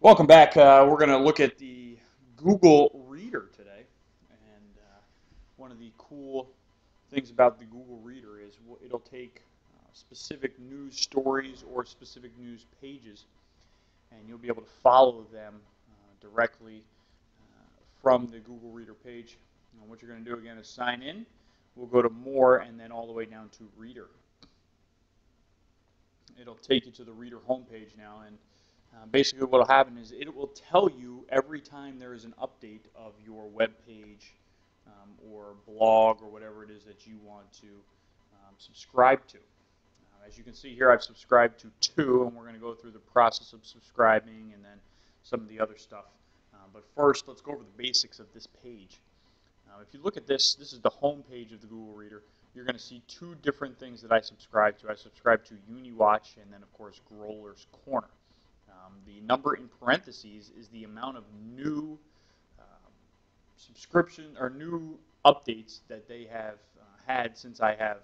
Welcome back. We're going to look at the Google Reader today. And one of the cool things about the Google Reader is it'll take specific news stories or specific news pages, and you'll be able to follow them directly from the Google Reader page. And what you're going to do again is sign in. We'll go to More and then all the way down to Reader. It'll take you to the Reader homepage now, and basically what will happen is it will tell you every time there is an update of your web page or blog or whatever it is that you want to subscribe to. As you can see here, I've subscribed to 2, and we're going to go through the process of subscribing and then some of the other stuff. But first, let's go over the basics of this page. If you look at this, this is the home page of the Google Reader. You're going to see 2 different things that I subscribe to. I subscribe to UniWatch and then, of course, Growler's Corner. The number in parentheses is the amount of new subscription or new updates that they have had since I have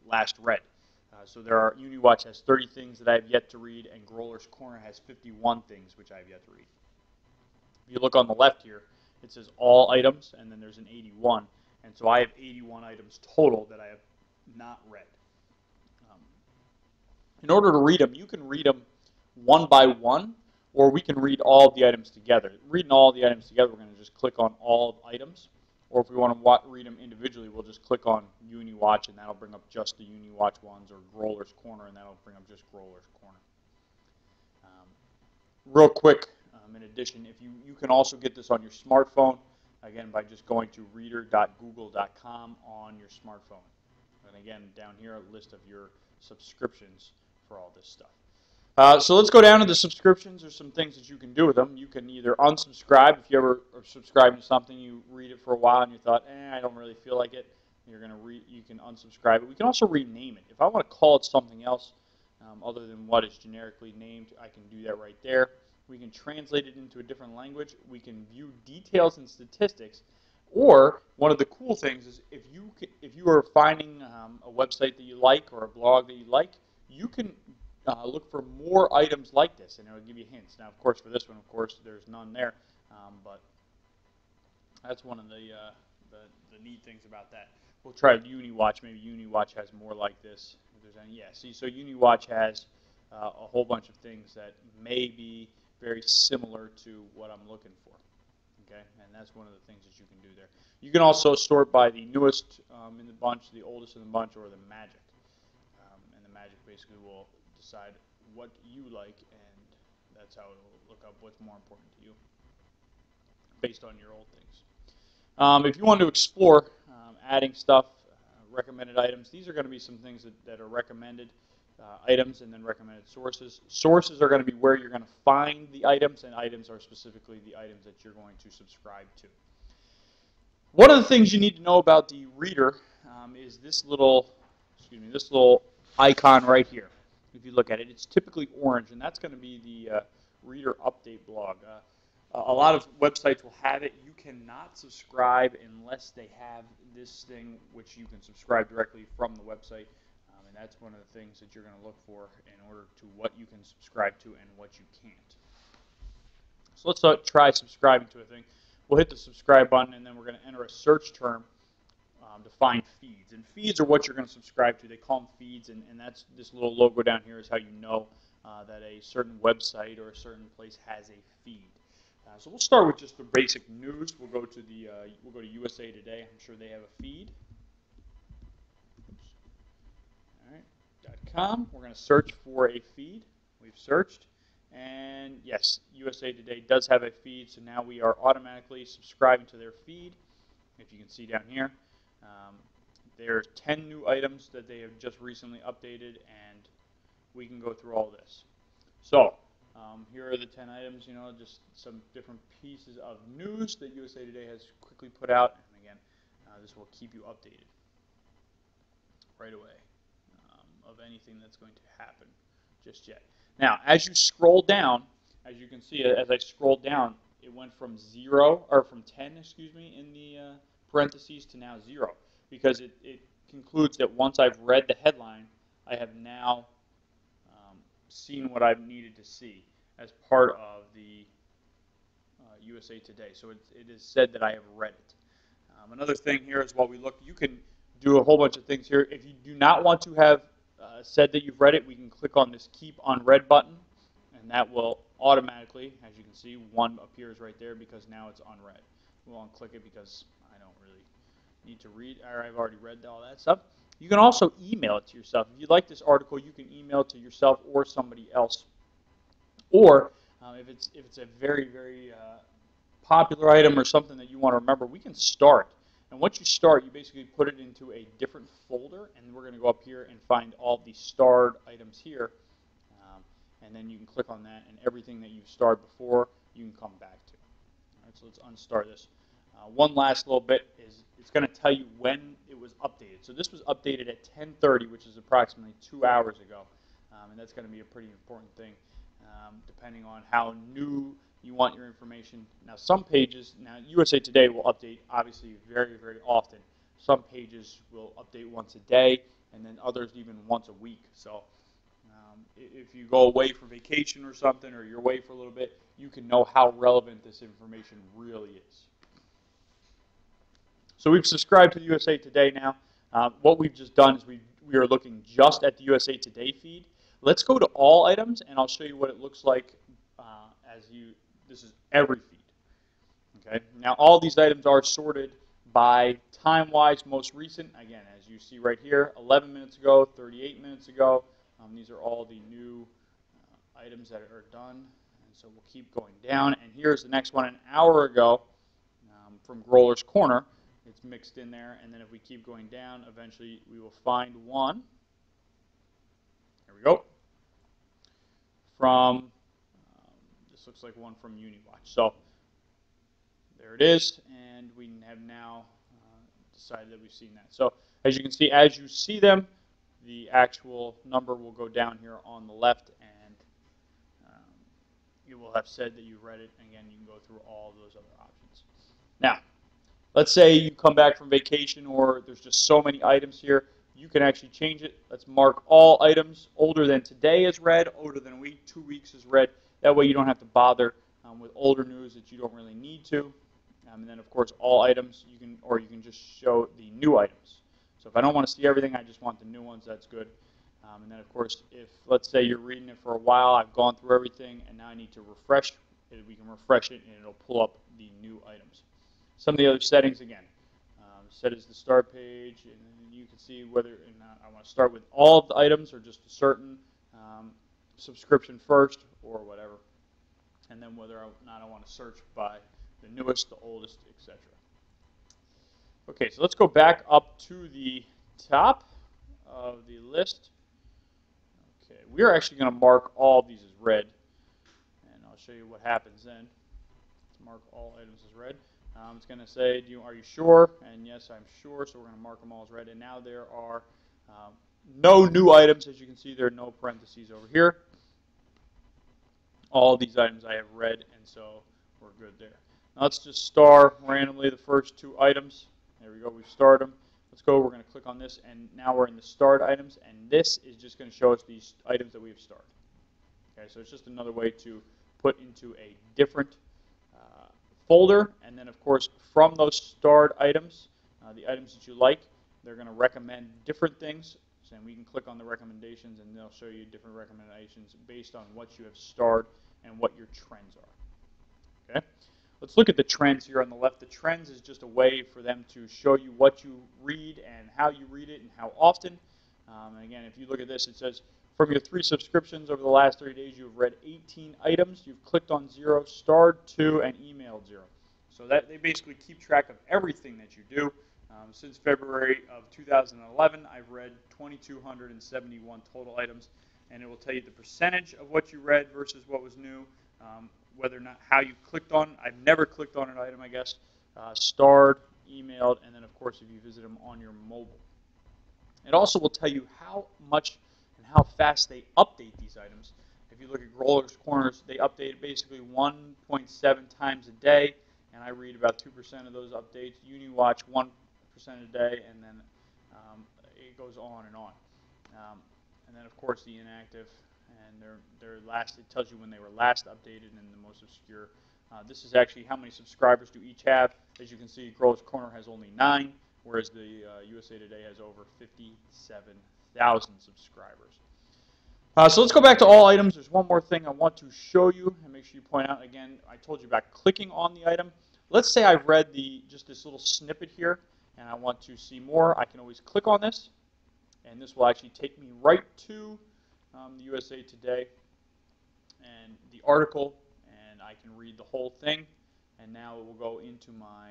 last read. So UniWatch has 30 things that I have yet to read, and Growler's Corner has 51 things which I have yet to read. If you look on the left here, it says all items, and then there's an 81. And so I have 81 items total that I have not read. In order to read them, you can read them one by one, or we can read all of the items together. Reading all of the items together, we're going to just click on all items. Or if we want to read them individually, we'll just click on UniWatch, and that'll bring up just the UniWatch ones, or Growler's Corner, and that'll bring up just Growler's Corner. Real quick, in addition, if you can also get this on your smartphone, again, by just going to reader.google.com on your smartphone. And again, down here, a list of your subscriptions for all this stuff. So let's go down to the subscriptions. There's some things that you can do with them. You can either unsubscribe. If you ever are subscribing to something, you read it for a while and you thought, I don't really feel like it. You can unsubscribe it. We can also rename it. If I want to call it something else other than what is generically named, I can do that right there. We can translate it into a different language. We can view details and statistics. Or one of the cool things is if you are finding a website that you like or a blog that you like, you can look for more items like this, and it will give you hints. Now, of course, for this one, of course, there's none there, but that's one of the neat things about that. We'll try UniWatch. Maybe UniWatch has more like this. If there's any, yeah. See, so UniWatch has a whole bunch of things that may be very similar to what I'm looking for. Okay, and that's one of the things that you can do there. You can also sort by the newest in the bunch, the oldest in the bunch, or the magic. And the magic basically will decide what you like, and that's how it will look up what's more important to you based on your old things. If you want to explore adding stuff, recommended items, these are going to be some things that are recommended items and then recommended sources. Sources are going to be where you're going to find the items, and items are specifically the items that you're going to subscribe to. One of the things you need to know about the Reader is this little icon right here. If you look at it, it's typically orange, and that's going to be the Reader update blog. A lot of websites will have it. You cannot subscribe unless they have this thing, which you can subscribe directly from the website. And that's one of the things that you're going to look for in order to what you can subscribe to and what you can't. So let's try subscribing to a thing. We'll hit the subscribe button, and then we're going to enter a search term to find feeds. And feeds are what you're going to subscribe to. They call them feeds, and that's this little logo down here is how you know that a certain website or a certain place has a feed. So we'll start with just the basic news. We'll go to USA Today. I'm sure they have a feed. .com. We're going to search for a feed. We've searched, and yes, USA Today does have a feed, so now we are automatically subscribing to their feed. If you can see down here, there are 10 new items that they have just recently updated, and we can go through all this. So here are the 10 items, just some different pieces of news that USA Today has quickly put out, and again, this will keep you updated right away of anything that's going to happen just yet. Now, as you scroll down, as you can see, as I scroll down, it went from 10, excuse me, in the parentheses to now 0, because it concludes that once I've read the headline, I have now seen what I've needed to see. as part of the USA Today. So it is said that I have read it. Another thing here is while we look, you can do a whole bunch of things here. If you do not want to have said that you've read it, we can click on this Keep Unread button, and that will automatically, as you can see, one appears right there because now it's unread. We won't click it because I don't really need to read, or I've already read all that stuff. You can also email it to yourself. If you like this article, you can email it to yourself or somebody else. Or if it's a very popular item or something that you want to remember, we can start. And once you start, you basically put it into a different folder, and we're going to go up here and find all the starred items here. And then you can click on that, and everything that you've starred before, you can come back to. All right, so let's unstar this. One last little bit is it's going to tell you when it was updated. So this was updated at 10:30, which is approximately 2 hours ago. And that's going to be a pretty important thing, depending on how new you want your information. Now, some pages, now USA Today will update obviously very often. Some pages will update once a day, and then others even once a week. So if you go away for vacation or something, or you're away for a little bit, you can know how relevant this information really is. So we've subscribed to the USA Today now. What we've just done is we are looking just at the USA Today feed. Let's go to all items, and I'll show you what it looks like this is every feed. Okay. Now all these items are sorted by time-wise, most recent. Again, as you see right here, 11 minutes ago, 38 minutes ago. These are all the new items that are done. And so we'll keep going down. And here's the next one, an hour ago from Growler's Corner. It's mixed in there. And then if we keep going down, eventually we will find one. There we go. From, this looks like one from UniWatch. So there it is. And we have now decided that we've seen that. So as you can see, as you see them, the actual number will go down here on the left, and you will have said that you read it. And again, you can go through all those other options. Now, let's say you come back from vacation, or there's just so many items here, you can actually change it. Let's mark all items older than today as read, older than a week, 2 weeks as read. That way you don't have to bother with older news that you don't really need to. And then, of course, all items, you can just show the new items. So if I don't want to see everything, I just want the new ones, that's good. And then, of course, if, let's say, you're reading it for a while, I've gone through everything, and now I need to refresh it, we can refresh it, and it'll pull up the new items. Some of the other settings, again, set as the start page, and then you can see whether or not I want to start with all of the items or just a certain subscription first or whatever. And then whether or not I want to search by the newest, the oldest, etc. Okay, so let's go back up to the top of the list. Okay, we're actually going to mark all of these as read, and I'll show you what happens then. Let's mark all items as read. It's going to say, are you sure? And yes, I'm sure, so we're going to mark them all as read. And now there are no new items. As you can see, there are no parentheses over here. All these items I have read, and so we're good there. Now let's just star randomly the first 2 items. There we go, we've starred them. Let's go, we're going to click on this, and now we're in the starred items, and this is just going to show us these items that we have starred. Okay, so it's just another way to put into a different folder, and then of course from those starred items, the items that you like, they're going to recommend different things. So we can click on the recommendations, and they'll show you different recommendations based on what you have starred and what your trends are. Okay. Let's look at the trends here on the left. The trends is just a way for them to show you what you read and how you read it and how often. And again, if you look at this, it says, from your 3 subscriptions over the last 30 days, you've read 18 items. You've clicked on 0, starred 2, and emailed 0. So that they basically keep track of everything that you do. Since February of 2011, I've read 2,271 total items, and it will tell you the percentage of what you read versus what was new. Whether or not how you clicked on. I've never clicked on an item, I guess. Starred, emailed, and then, of course, if you visit them on your mobile. It also will tell you how much and how fast they update these items. If you look at Growler's Corners, they update it basically 1.7 times a day, and I read about 2% of those updates. UniWatch, 1% a day, and then it goes on and on. And then, of course, the inactive and it tells you when they were last updated and the most obscure. This is actually how many subscribers do each have. As you can see, Growers Corner has only 9, whereas the USA Today has over 57,000 subscribers. So let's go back to all items. There's one more thing I want to show you, and make sure you point out again. I told you about clicking on the item. Let's say I've read just this little snippet here, and I want to see more. I can always click on this, and this will actually take me right to the USA Today and the article, and I can read the whole thing. And now it will go into my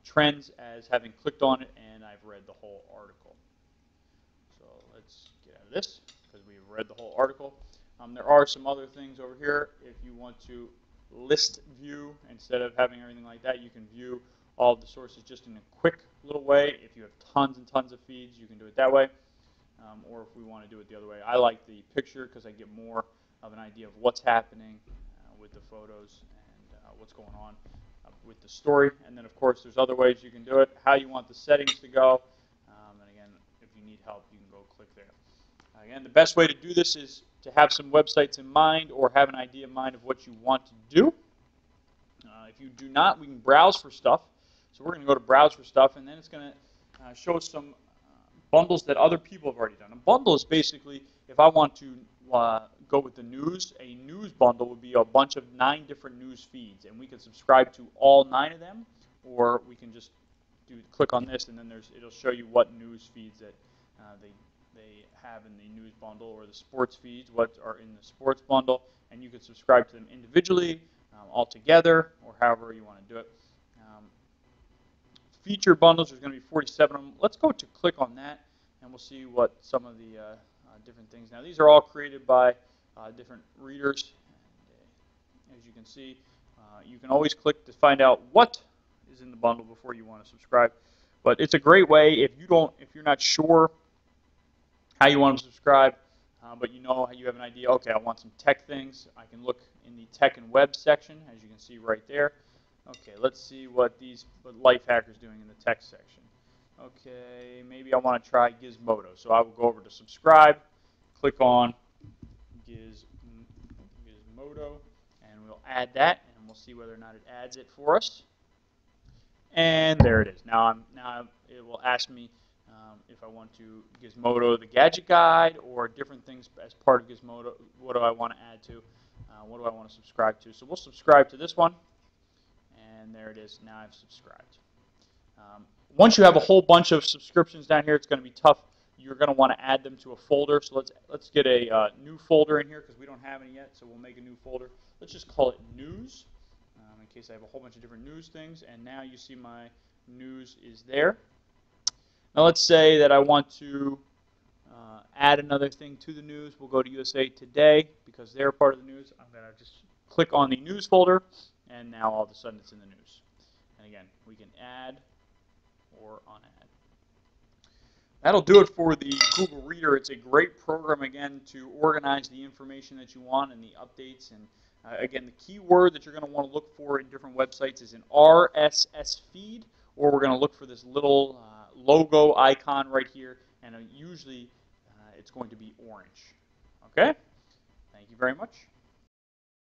trends as having clicked on it, and I've read the whole article. So let's get out of this because we've read the whole article. There are some other things over here. If you want to list view instead of having everything like that, you can view all of the sources just in a quick little way. If you have tons and tons of feeds, you can do it that way. Or if we want to do it the other way, I like the picture because I get more of an idea of what's happening with the photos and what's going on with the story. And then, of course, there's other ways you can do it, how you want the settings to go. And again, if you need help, you can go click there. Again, the best way to do this is to have some websites in mind or have an idea in mind of what you want to do. If you do not, we can browse for stuff. So we're going to go to browse for stuff, and then it's going to show some bundles that other people have already done. A bundle is basically, if I want to go with the news, a news bundle would be a bunch of 9 different news feeds, and we can subscribe to all 9 of them, or we can just click on this, and then it'll show you what news feeds that they have in the news bundle, or the sports feeds, what are in the sports bundle, and you can subscribe to them individually, all together, or however you want to do it. Feature bundles, there's going to be 47 of them. Let's go to click on that, and we'll see what some of the different things. Now, these are all created by different readers. And, as you can see, you can always click to find out what is in the bundle before you want to subscribe. But it's a great way if you're not sure how you want to subscribe, but you know you have an idea. Okay, I want some tech things. I can look in the tech and web section, as you can see right there. Okay, let's see what Lifehacker's doing in the tech section. Okay, maybe I want to try Gizmodo. So I will go over to subscribe, click on Gizmodo, and we'll add that, and we'll see whether or not it adds it for us. And there it is. Now it will ask me if I want to Gizmodo the gadget guide or different things as part of Gizmodo. What do I want to add to? What do I want to subscribe to? So we'll subscribe to this one. And there it is. Now I've subscribed. Once you have a whole bunch of subscriptions down here, it's going to be tough. You're going to want to add them to a folder. So let's get a new folder in here because we don't have any yet. So we'll make a new folder. Let's just call it News in case I have a whole bunch of different news things. And now you see my news is there. Now let's say that I want to add another thing to the news. We'll go to USA Today because they're part of the news. I'm going to just click on the news folder. And now all of a sudden it's in the news. And again, we can add or unadd. That'll do it for the Google Reader. It's a great program, again, to organize the information that you want and the updates. And again, the key word that you're going to want to look for in different websites is an RSS feed, or we're going to look for this little logo icon right here. And usually it's going to be orange. Okay? Thank you very much.